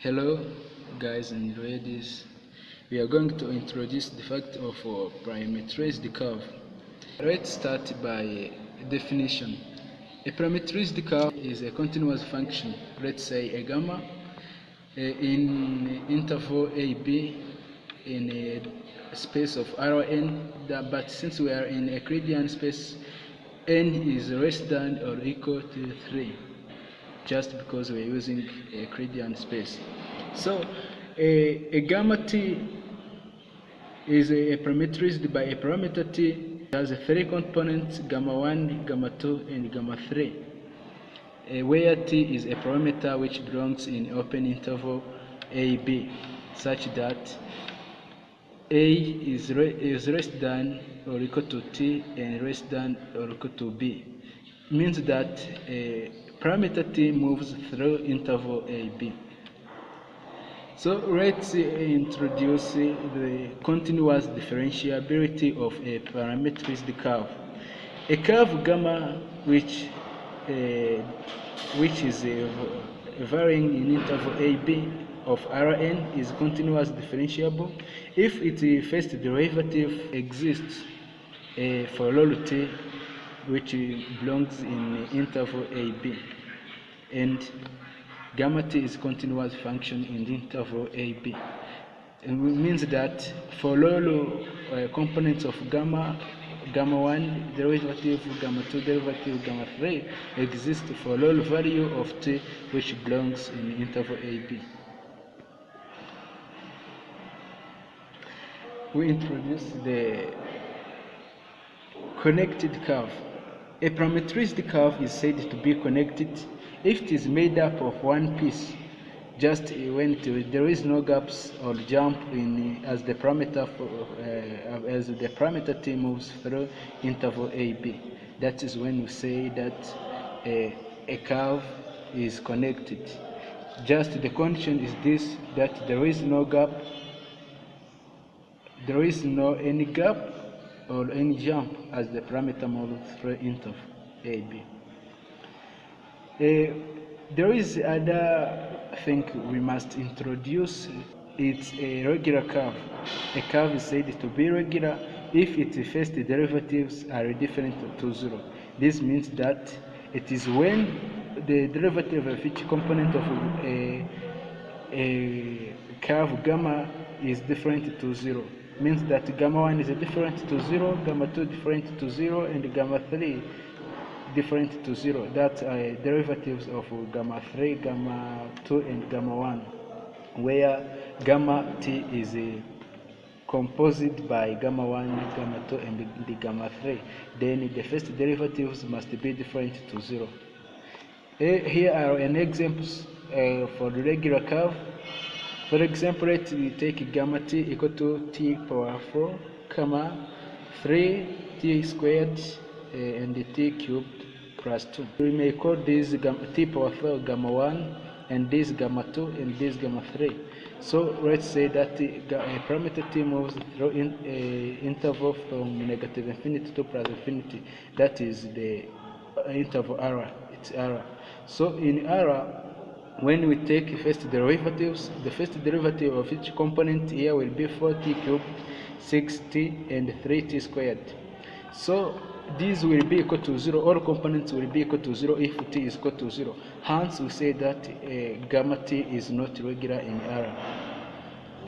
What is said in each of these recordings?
Hello guys and ladies, we are going to introduce the fact of parametrized curve. Let's start by definition. A parametrized curve is a continuous function, let's say a gamma, in interval AB in a space of Rn, but since we are in a Euclidean space, n is less than or equal to 3. Just because we're using a Euclidean space. So a gamma t is parameterized by a parameter t. It has three components: gamma 1, gamma 2, and gamma 3. Where t is a parameter which belongs in open interval AB, such that a is less than or equal to t and less than or equal to b. Means that parameter t moves through interval AB. So let's introduce the continuous differentiability of a parametrized curve. A curve gamma which is varying in interval AB of Rn is continuous differentiable if its first derivative exists for lol t which belongs in interval AB, and gamma t is continuous function in the interval AB. It means that for lol components of gamma 1 derivative, gamma 2 derivative, gamma 3 exist for lol value of t which belongs in interval AB. We introduce the connected curve. A parametrized curve is said to be connected if it is made up of one piece, just when there is no gaps or jump in as the parameter t moves through interval AB. That is when we say that a curve is connected. Just the condition is this: that there is no gap, there is no any gap or any jump as the parameter moves through interval AB. There is other thing we must introduce. It's a regular curve. A curve is said to be regular if its first derivatives are different to 0. This means that it is when the derivative of each component of a curve gamma is different to 0. Means that gamma 1 is different to 0, gamma 2 different to 0, and gamma 3 different to 0. That are derivatives of gamma 3, gamma 2, and gamma 1, where gamma t is composed by gamma 1, gamma 2, and the gamma 3. Then the first derivatives must be different to 0. Here are an examples for the regular curve. For example, let's take gamma t equal to t power 4, comma 3 t squared and t cubed plus 2. We may call this t power 4 gamma 1, and this gamma 2, and this gamma 3. So let's say that parameter t moves through interval from negative infinity to plus infinity. That is the interval R. It's R. So in R, when we take first derivatives, the first derivative of each component here will be 4t cubed, 6t, and 3t squared. So these will be equal to 0. All components will be equal to 0 if t is equal to 0. Hence, we say that gamma t is not regular in R.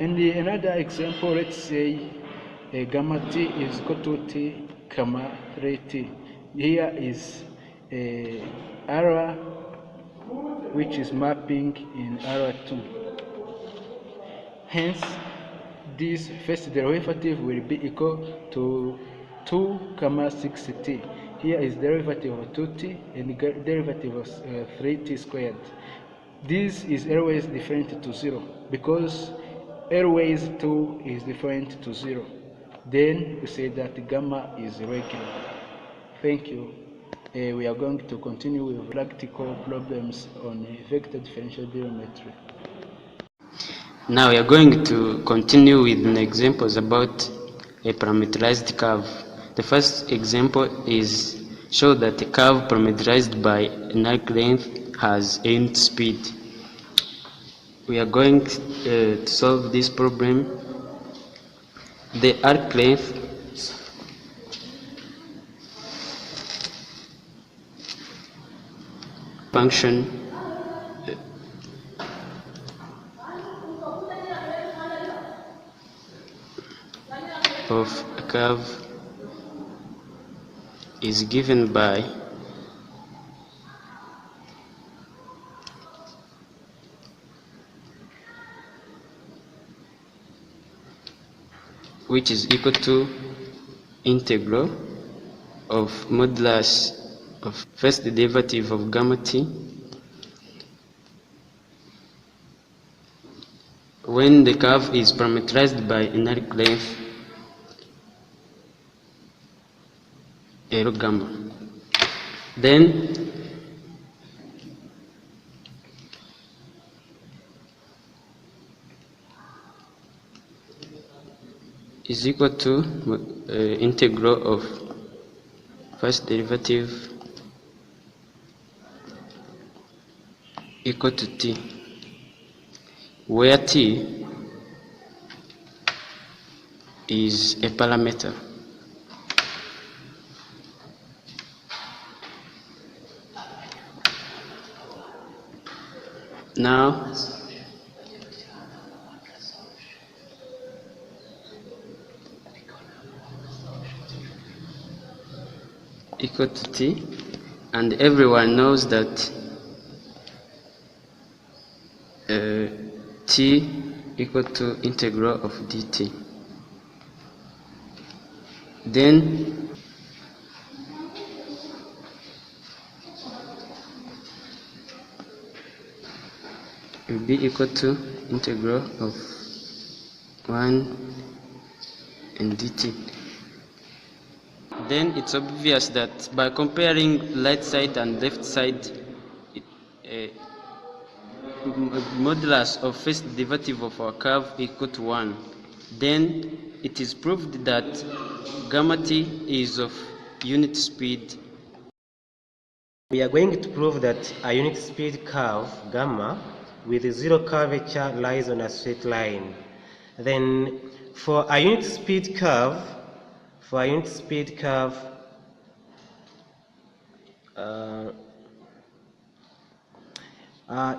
And another example, let's say gamma t is equal to t, comma 3t. Here is R which is mapping in R2. Hence, this first derivative will be equal to 2, 6t. Here is derivative of 2t and derivative of 3t squared. This is always different to 0 because always 2 is different to 0. Then we say that gamma is regular. Thank you. We are going to continue with practical problems on vector differential geometry. Now we are going to continue with examples about a parameterized curve. The first example is show that a curve parameterized by an arc length has int speed. we are going to solve this problem. The arc length function of a curve is given by which is equal to integral of modulus of first derivative of gamma t when the curve is parametrized by an arc length L gamma. Then is equal to integral of first derivative equal to t, where t is a parameter. Now equal to t, and everyone knows that t equal to integral of dt. Then will be equal to integral of 1 and dt. Then it's obvious that by comparing right side and left side, modulus of first derivative of our curve equal to 1. Then it is proved that gamma t is of unit speed. We are going to prove that a unit speed curve, gamma, with zero curvature lies on a straight line. Then for a unit speed curve,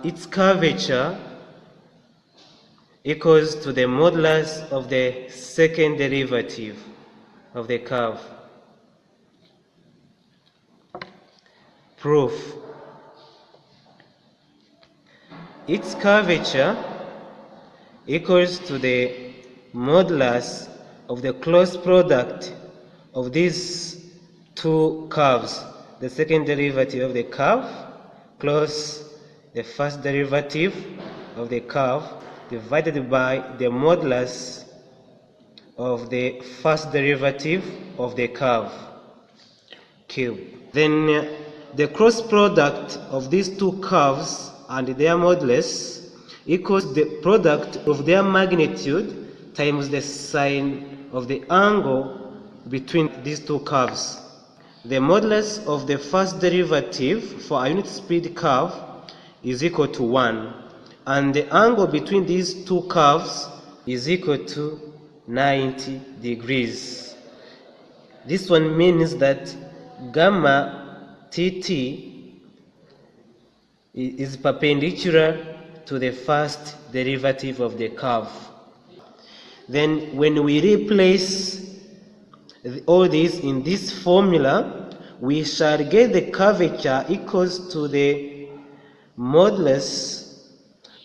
its curvature equals to the modulus of the second derivative of the curve. Proof. Its curvature equals to the modulus of the cross product of these two curves, the second derivative of the curve plus the first derivative of the curve divided by the modulus of the first derivative of the curve cube. Then the cross product of these two curves and their modulus equals the product of their magnitude times the sine of the angle between these two curves. The modulus of the first derivative for a unit speed curve is equal to 1, and the angle between these two curves is equal to 90 degrees. This one means that gamma tt is perpendicular to the first derivative of the curve. Then when we replace all this in this formula, we shall get the curvature equals to the modulus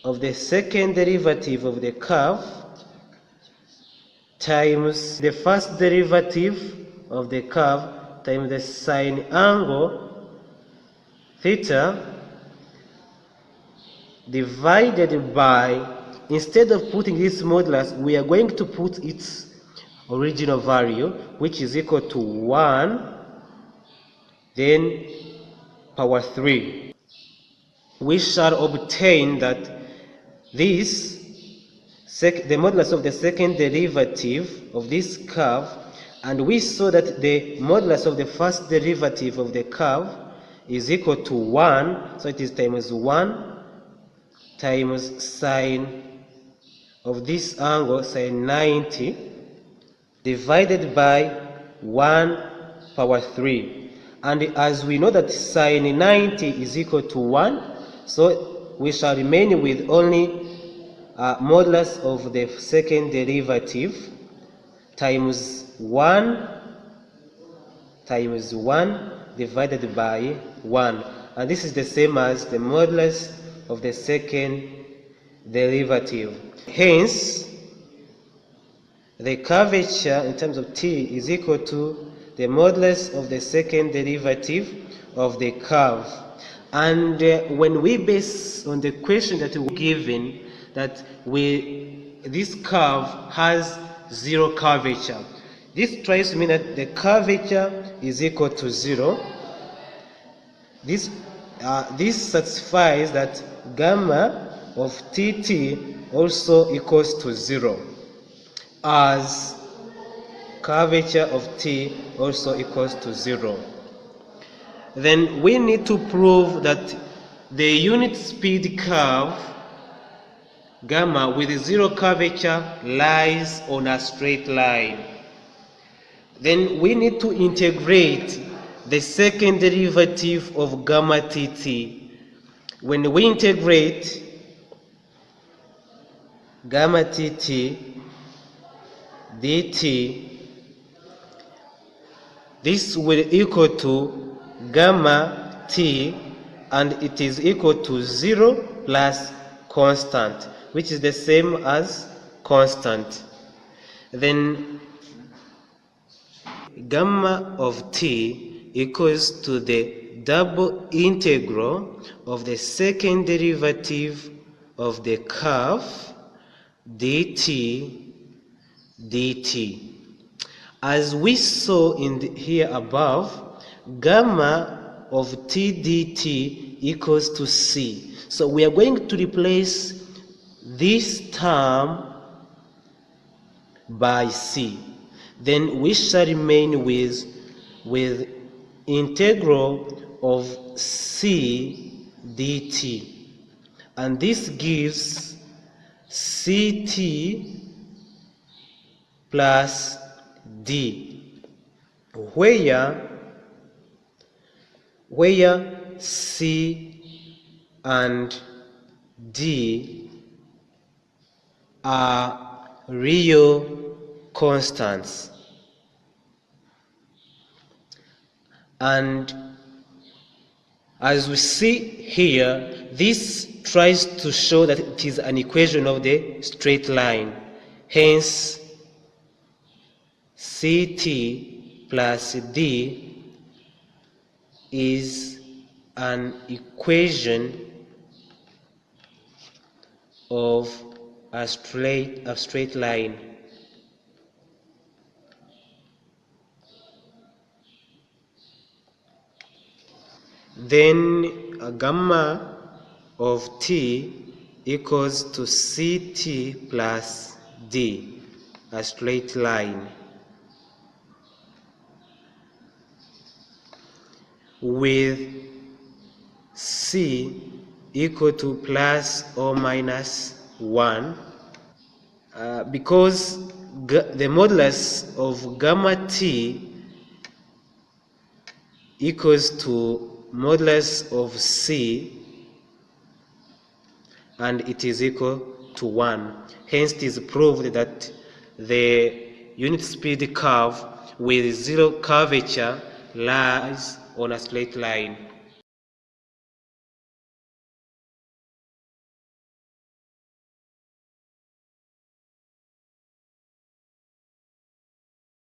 of the second derivative of the curve times the first derivative of the curve times the sine angle theta divided by, instead of putting this modulus, we are going to put its original value, which is equal to 1, then power 3. We shall obtain that this, the modulus of the second derivative of this curve, and we saw that the modulus of the first derivative of the curve is equal to 1, so it is times 1 times sine of this angle, sine 90, divided by 1 power 3. And as we know that sine 90 is equal to 1, so we shall remain with only modulus of the second derivative times 1 divided by 1. And this is the same as the modulus of the second derivative. Hence, the curvature in terms of t is equal to the modulus of the second derivative of the curve. And when we base on the question that we were given, that this curve has zero curvature, this tries to mean that the curvature is equal to 0. This satisfies that gamma of tt also equals to 0, as curvature of t also equals to 0. Then we need to prove that the unit speed curve gamma with 0 curvature lies on a straight line. Then we need to integrate the second derivative of gamma tt. When we integrate gamma tt dt, this will equal to gamma t, and it is equal to 0 plus constant, which is the same as constant. Then gamma of t equals to the double integral of the second derivative of the curve dt dt. As we saw here above, gamma of t dt equals to c. So we are going to replace this term by c. Then we shall remain with integral of c dt. And this gives ct plus d, where c and d are real constants. And as we see here, this tries to show that it is an equation of the straight line. Hence, ct plus d is an equation of a straight line. Then a gamma of t equals to ct plus d, a straight line, with c equal to plus or minus 1, because the modulus of gamma t equals to modulus of c, and it is equal to 1. Hence, it is proved that the unit speed curve with 0 curvature lies on a straight line.